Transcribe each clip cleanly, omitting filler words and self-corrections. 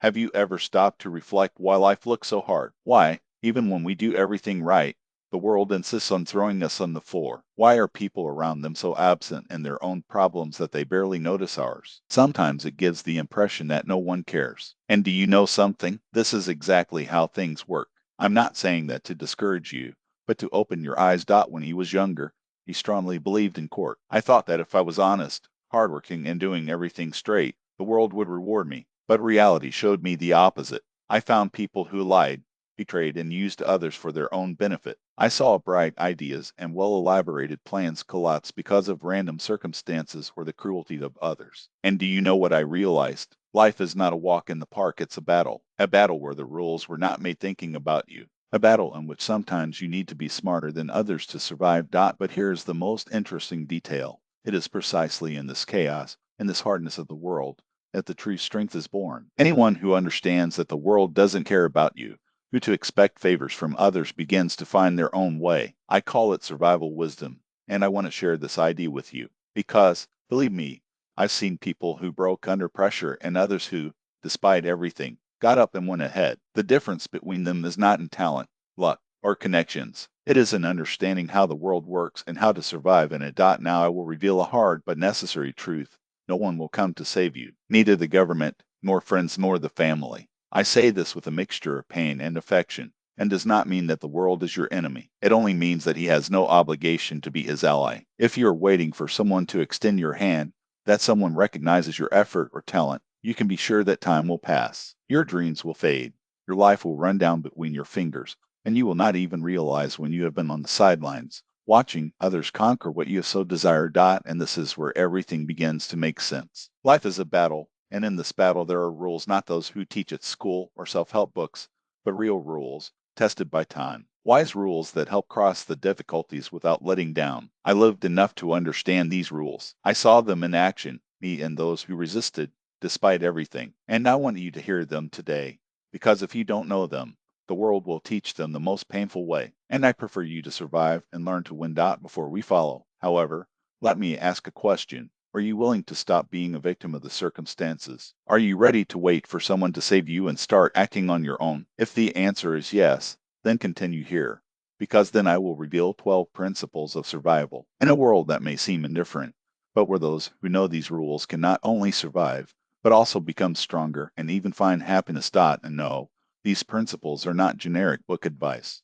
Have you ever stopped to reflect why life looks so hard? Why, even when we do everything right, the world insists on throwing us on the floor? Why are people around them so absent in their own problems that they barely notice ours? Sometimes it gives the impression that no one cares. And do you know something? This is exactly how things work. I'm not saying that to discourage you, but to open your eyes. When he was younger, he strongly believed in court. I thought that if I was honest, hardworking, and doing everything straight, the world would reward me. But reality showed me the opposite. I found people who lied, betrayed, and used others for their own benefit. I saw bright ideas and well elaborated plans collapse because of random circumstances or the cruelty of others. And do you know what I realized? Life is not a walk in the park, it's a battle. A battle where the rules were not made thinking about you. A battle in which sometimes you need to be smarter than others to survive. But here's the most interesting detail. It is precisely in this chaos, in this hardness of the world, that the true strength is born. Anyone who understands that the world doesn't care about you, who to expect favors from others, begins to find their own way. I call it survival wisdom, and I want to share this idea with you because, believe me, I've seen people who broke under pressure and others who, despite everything, got up and went ahead. The difference between them is not in talent, luck, or connections. It is in understanding how the world works and how to survive in it. Now I will reveal a hard but necessary truth. No one will come to save you, neither the government, nor friends, nor the family. I say this with a mixture of pain and affection, and does not mean that the world is your enemy. It only means that he has no obligation to be his ally. If you are waiting for someone to extend your hand, that someone recognizes your effort or talent, you can be sure that time will pass. Your dreams will fade. Your life will run down between your fingers, and you will not even realize when you have been on the sidelines, watching others conquer what you have so desired. And this is where everything begins to make sense. Life is a battle, and in this battle there are rules, not those who teach at school or self-help books, but real rules, tested by time. Wise rules that help cross the difficulties without letting down. I lived enough to understand these rules. I saw them in action, me and those who resisted, despite everything. And I want you to hear them today, because if you don't know them, the world will teach them the most painful way. And I prefer you to survive and learn to win. Before we follow, however, let me ask a question. Are you willing to stop being a victim of the circumstances? Are you ready to wait for someone to save you and start acting on your own? If the answer is yes, then continue here, because then I will reveal 12 principles of survival in a world that may seem indifferent, but where those who know these rules can not only survive, but also become stronger and even find happiness. And no, these principles are not generic book advice.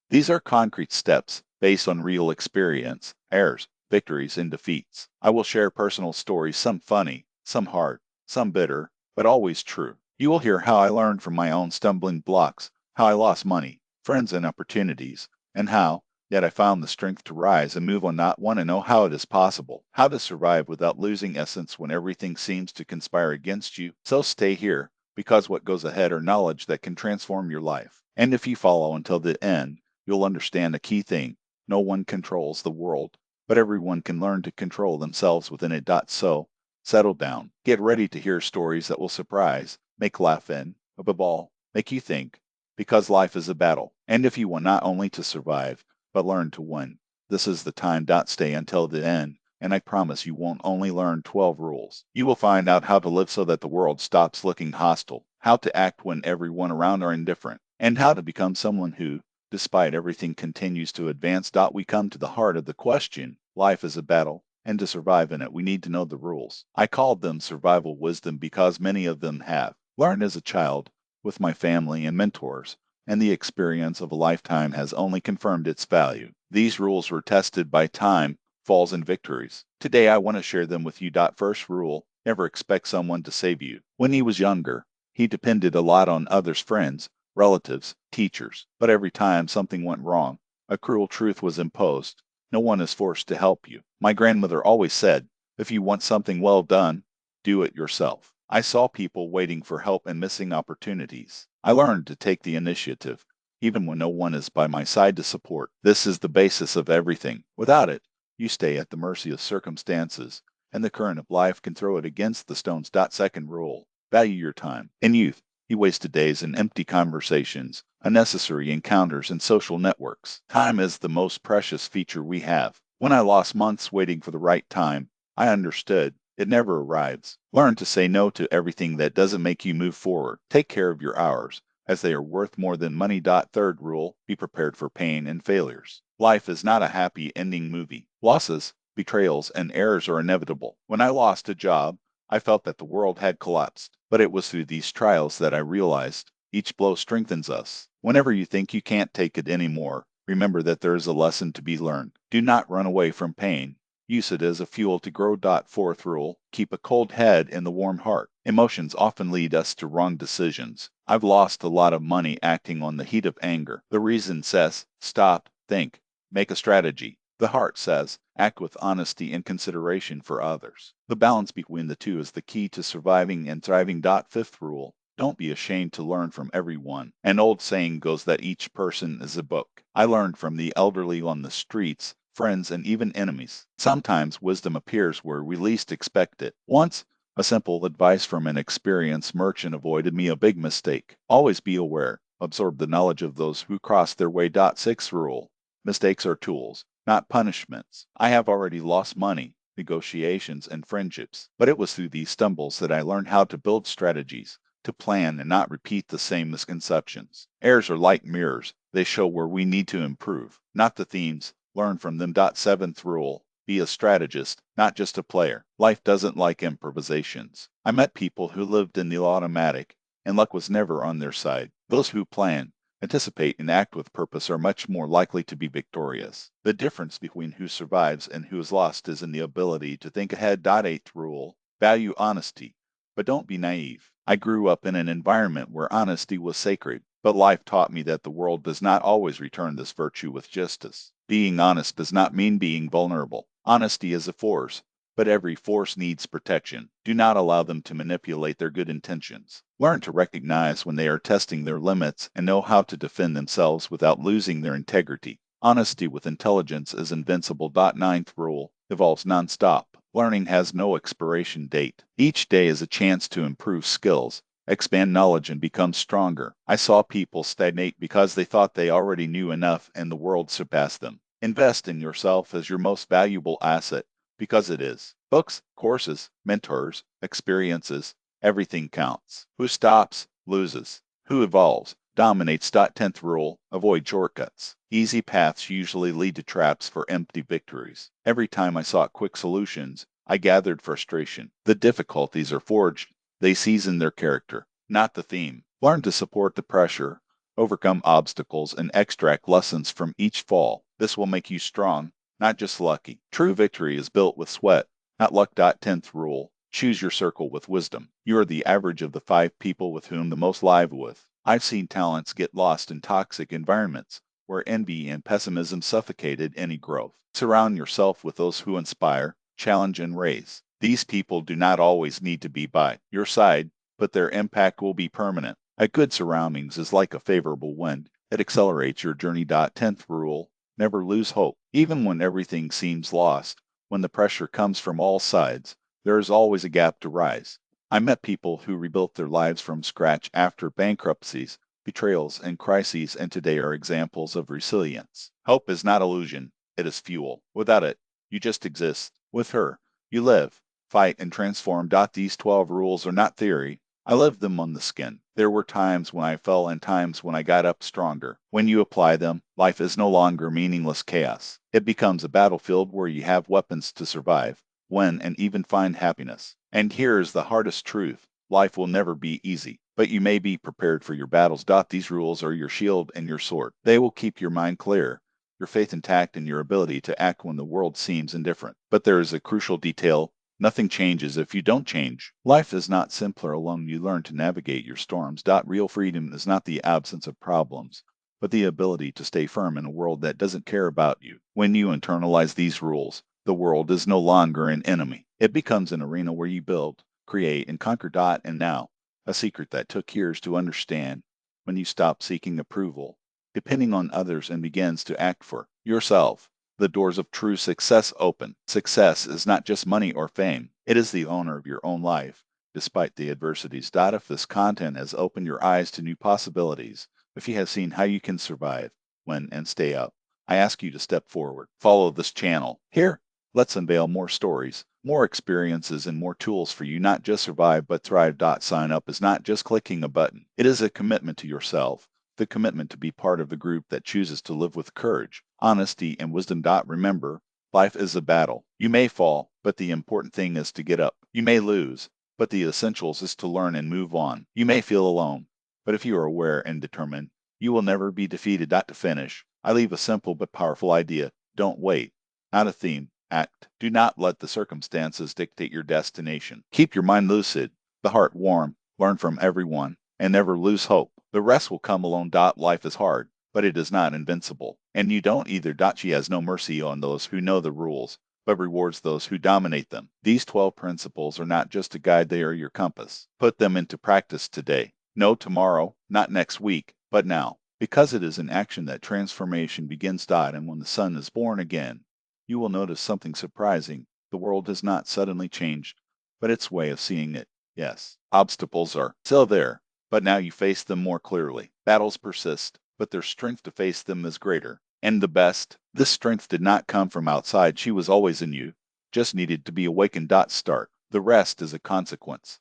These are concrete steps based on real experience, errors, victories, and defeats. I will share personal stories, some funny, some hard, some bitter, but always true. You will hear how I learned from my own stumbling blocks, how I lost money, friends, and opportunities, and how, yet I found the strength to rise and move on. Not want to know how it is possible, how to survive without losing essence when everything seems to conspire against you. So stay here, because what goes ahead are knowledge that can transform your life. And if you follow until the end, you'll understand a key thing. No one controls the world, but everyone can learn to control themselves within it. So, settle down. Get ready to hear stories that will surprise, make laugh, and, above all, make you think, because life is a battle. And if you want not only to survive, but learn to win, this is the time. Stay until the end, and I promise you won't only learn 12 rules. You will find out how to live so that the world stops looking hostile, how to act when everyone around are indifferent, and how to become someone who, despite everything, continues to advance. We come to the heart of the question. Life is a battle, and to survive in it, we need to know the rules. I called them survival wisdom because many of them have learned as a child, with my family and mentors, and the experience of a lifetime has only confirmed its value. These rules were tested by time, falls, and victories. Today I want to share them with you. First rule, never expect someone to save you. When he was younger, he depended a lot on others, friends, relatives, teachers, but every time something went wrong, a cruel truth was imposed. No one is forced to help you. My grandmother always said, if you want something well done, do it yourself. I saw people waiting for help and missing opportunities. I learned to take the initiative, even when no one is by my side to support. This is the basis of everything. Without it, you stay at the mercy of circumstances, and the current of life can throw it against the stones. Second rule, value your time. In youth, he wasted days in empty conversations, unnecessary encounters, and social networks. Time is the most precious feature we have. When I lost months waiting for the right time, I understood It never arrives. Learn to say no to everything that doesn't make you move forward. Take care of your hours, as they are worth more than money. Third rule, be prepared for pain and failures. Life is not a happy ending movie. Losses, betrayals, and errors are inevitable. When I lost a job, I felt that the world had collapsed. But it was through these trials that I realized each blow strengthens us. Whenever you think you can't take it anymore, remember that there is a lesson to be learned. Do not run away from pain. Use it as a fuel to grow. Fourth rule, keep a cold head and the warm heart. Emotions often lead us to wrong decisions. I've lost a lot of money acting on the heat of anger. The reason says, stop, think, make a strategy. The heart says, act with honesty and consideration for others. The balance between the two is the key to surviving and thriving. Fifth rule, don't be ashamed to learn from everyone. An old saying goes that each person is a book. I learned from the elderly on the streets, friends, and even enemies. Sometimes wisdom appears where we least expect it. Once, a simple advice from an experienced merchant avoided me a big mistake. Always be aware. Absorb the knowledge of those who cross their way. Sixth rule, mistakes are tools, not punishments. I have already lost money, negotiations, and friendships, but it was through these stumbles that I learned how to build strategies, to plan and not repeat the same misconceptions. Errors are like mirrors. They show where we need to improve, not the themes. Learn from them. Seventh rule, be a strategist, not just a player. Life doesn't like improvisations. I met people who lived in the automatic, and luck was never on their side. Those who plan, anticipate, and act with purpose are much more likely to be victorious. The difference between who survives and who is lost is in the ability to think ahead. Eighth rule, value honesty, but don't be naive. I grew up in an environment where honesty was sacred, but life taught me that the world does not always return this virtue with justice. Being honest does not mean being vulnerable. Honesty is a force, but every force needs protection. Do not allow them to manipulate their good intentions. Learn to recognize when they are testing their limits and know how to defend themselves without losing their integrity. Honesty with intelligence is invincible. Ninth rule, evolves nonstop. Learning has no expiration date. Each day is a chance to improve skills, expand knowledge, and become stronger. I saw people stagnate because they thought they already knew enough and the world surpassed them. Invest in yourself as your most valuable asset, because it is. Books, courses, mentors, experiences, everything counts. Who stops, loses. Who evolves, dominates. 10th rule, avoid shortcuts. Easy paths usually lead to traps for empty victories. Every time I sought quick solutions, I gathered frustration. The difficulties are forged, they season their character, not the theme. Learn to support the pressure, overcome obstacles, and extract lessons from each fall. This will make you strong, not just lucky. True victory is built with sweat, not luck. 10th rule, choose your circle with wisdom. You are the average of the 5 people with whom the most live with. I've seen talents get lost in toxic environments, where envy and pessimism suffocated any growth. Surround yourself with those who inspire, challenge, and raise. These people do not always need to be by your side, but their impact will be permanent. A good surroundings is like a favorable wind. It accelerates your journey. 10th rule, never lose hope. Even when everything seems lost, when the pressure comes from all sides, there is always a gap to rise. I met people who rebuilt their lives from scratch after bankruptcies, betrayals, and crises, and today are examples of resilience. Hope is not illusion, it is fuel. Without it, you just exist. With her, you live, fight, and transform. These 12 rules are not theory. I lived them on the skin. There were times when I fell and times when I got up stronger. When you apply them, life is no longer meaningless chaos. It becomes a battlefield where you have weapons to survive, win, and even find happiness. And here is the hardest truth. Life will never be easy, but you may be prepared for your battles. These rules are your shield and your sword. They will keep your mind clear, your faith intact, and your ability to act when the world seems indifferent. But there is a crucial detail. Nothing changes if you don't change. Life is not simpler alone. You learn to navigate your storms. Real freedom is not the absence of problems, but the ability to stay firm in a world that doesn't care about you. When you internalize these rules, the world is no longer an enemy. It becomes an arena where you build, create, and conquer. And now, a secret that took years to understand: when you stop seeking approval, depending on others, and begins to act for yourself, the doors of true success open. Success is not just money or fame. It is the owner of your own life, despite the adversities. If this content has opened your eyes to new possibilities, if you have seen how you can survive, win, and stay up, I ask you to step forward. Follow this channel. Here, let's unveil more stories More experiences and more tools for you, not just survive but thrive. Sign up is not just clicking a button. It is a commitment to yourself, the commitment to be part of the group that chooses to live with courage, honesty, and wisdom. Remember, life is a battle. You may fall, but the important thing is to get up. You may lose, but the essentials is to learn and move on. You may feel alone, but if you are aware and determined, you will never be defeated. To finish, I leave a simple but powerful idea. Don't wait. Not a theme. Act. Do not let the circumstances dictate your destination. Keep your mind lucid, the heart warm, learn from everyone, and never lose hope. The rest will come alone. Life is hard, but it is not invincible. And you don't either. She has no mercy on those who know the rules, but rewards those who dominate them. These 12 principles are not just a guide, they are your compass. Put them into practice today. No tomorrow, not next week, but now. Because it is in action that transformation begins. And when the sun is born again, you will notice something surprising. The world has not suddenly changed, but its way of seeing it. Yes, obstacles are still there, but now you face them more clearly. Battles persist, but their strength to face them is greater. And the best, this strength did not come from outside. She was always in you, just needed to be awakened. Start. The rest is a consequence.